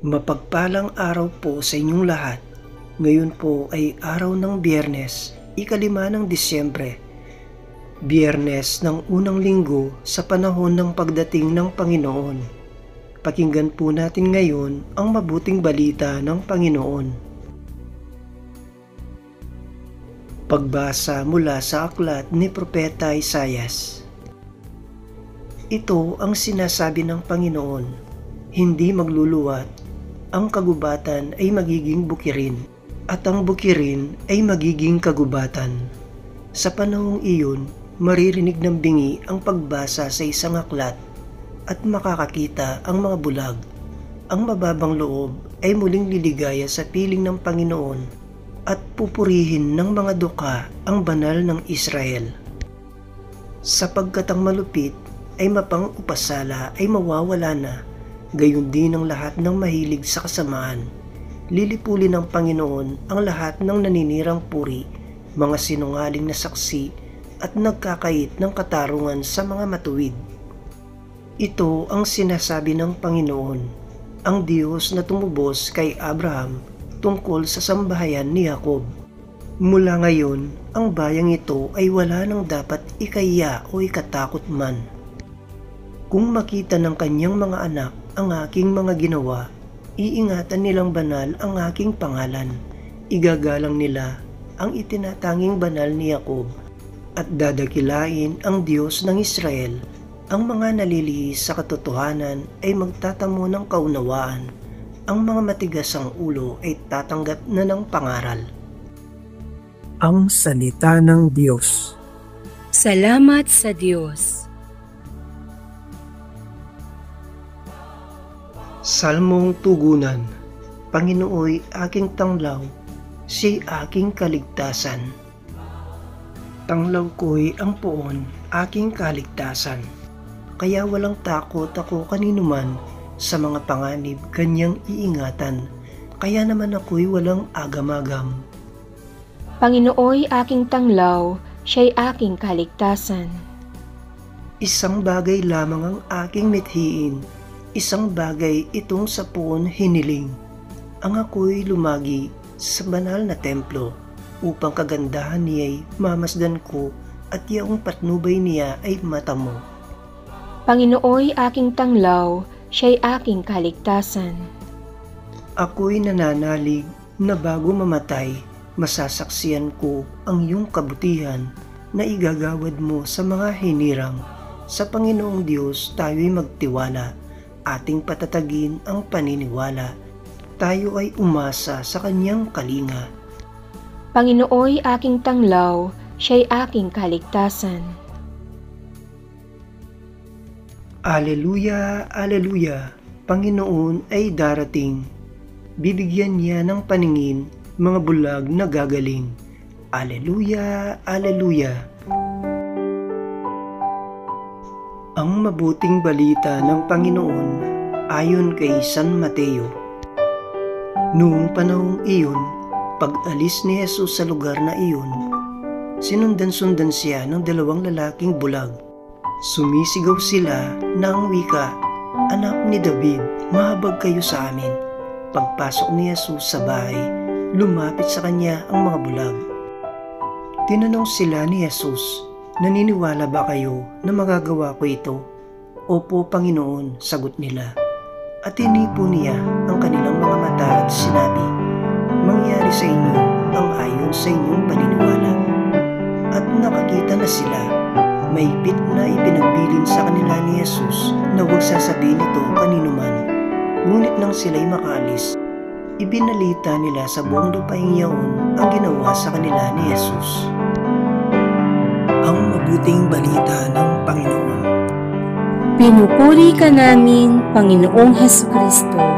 Mapagpalang araw po sa inyong lahat. Ngayon po ay araw ng Biyernes, 5 ng Disyembre. Biyernes ng unang linggo sa panahon ng pagdating ng Panginoon. Pakinggan po natin ngayon ang mabuting balita ng Panginoon. Pagbasa mula sa aklat ni Propeta Isaias. Ito ang sinasabi ng Panginoon, hindi magluluwat. Ang kagubatan ay magiging bukirin, at ang bukirin ay magiging kagubatan. Sa panahong iyon, maririnig ng bingi ang pagbasa sa isang aklat, at makakakita ang mga bulag. Ang mababang loob ay muling liligaya sa piling ng Panginoon, at pupurihin ng mga duka ang banal ng Israel. Sapagkat ang malupit ay mapang-upasala ay mawawala na, gayon din ang lahat ng mahilig sa kasamaan. Lilipulin ng Panginoon ang lahat ng naninirang puri, mga sinungaling na saksi at nagkakait ng katarungan sa mga matuwid. Ito ang sinasabi ng Panginoon, ang Diyos na tumubos kay Abraham tungkol sa sambahayan ni Jacob. Mula ngayon, ang bayang ito ay wala nang dapat ikaya o ikatakot man. Kung makita ng kanyang mga anak ang aking mga ginawa, iingatan nilang banal ang aking pangalan. Igagalang nila ang itinatanging banal ni Jacob at dadakilain ang Diyos ng Israel. Ang mga nalilihis sa katotohanan ay magtatamo ng kaunawaan. Ang mga matigas ang ulo ay tatanggap na ng pangaral. Ang salita ng Diyos. Salamat sa Diyos. Salmong tugunan. Panginooy aking tanglaw, siya'y aking kaligtasan. Tanglaw ko'y ang poon, aking kaligtasan. Kaya walang takot ako kaninuman, sa mga panganib kanyang iingatan. Kaya naman ako'y walang agam-agam. Panginooy aking tanglaw, siya'y aking kaligtasan. Isang bagay lamang ang aking mithiin, isang bagay itong sa poon hiniling. Ang ako'y lumagi sa banal na templo, upang kagandahan niya'y mamasdan ko at yaong patnubay niya ay matamo. Panginooy aking tanglaw, siya'y aking kaligtasan. Ako'y nananalig na bago mamatay, masasaksiyan ko ang iyong kabutihan na igagawad mo sa mga hinirang. Sa Panginoong Diyos tayo'y magtiwala, ating patatagin ang paniniwala. Tayo ay umasa sa kanyang kalinga. Panginooy aking tanglaw, siya'y aking kaligtasan. Aleluya, aleluya, Panginoon ay darating. Bibigyan niya ng paningin mga bulag na gagaling. Aleluya, aleluya. Ang mabuting balita ng Panginoon ayon kay San Mateo. Noong panahong iyon, pag-alis ni Jesus sa lugar na iyon, sinundan-sundan siya ng 2 lalaking bulag. Sumisigaw sila ng wika, "Anak ni David, mahabag kayo sa amin." Pagpasok ni Jesus sa bahay, lumapit sa kanya ang mga bulag. Tinanong sila ni Jesus, "Naniniwala ba kayo na magagawa ko ito?" "Opo, Panginoon," sagot nila. At tinipo niya ang kanilang mga mata at sinabi, "Mangyari sa inyo ang ayon sa inyong paniniwala." At nakakita na sila. Mahigpit na ipinagbilin sa kanila ni Jesus na huwag sasabihin ito kaninuman. Ngunit nang sila'y makaalis, ibinalita nila sa buong lupaing yaon ang ginawa sa kanila ni Jesus. Ang mabuting balita ng Panginoon. Pinupuri ka namin, Panginoong Hesukristo.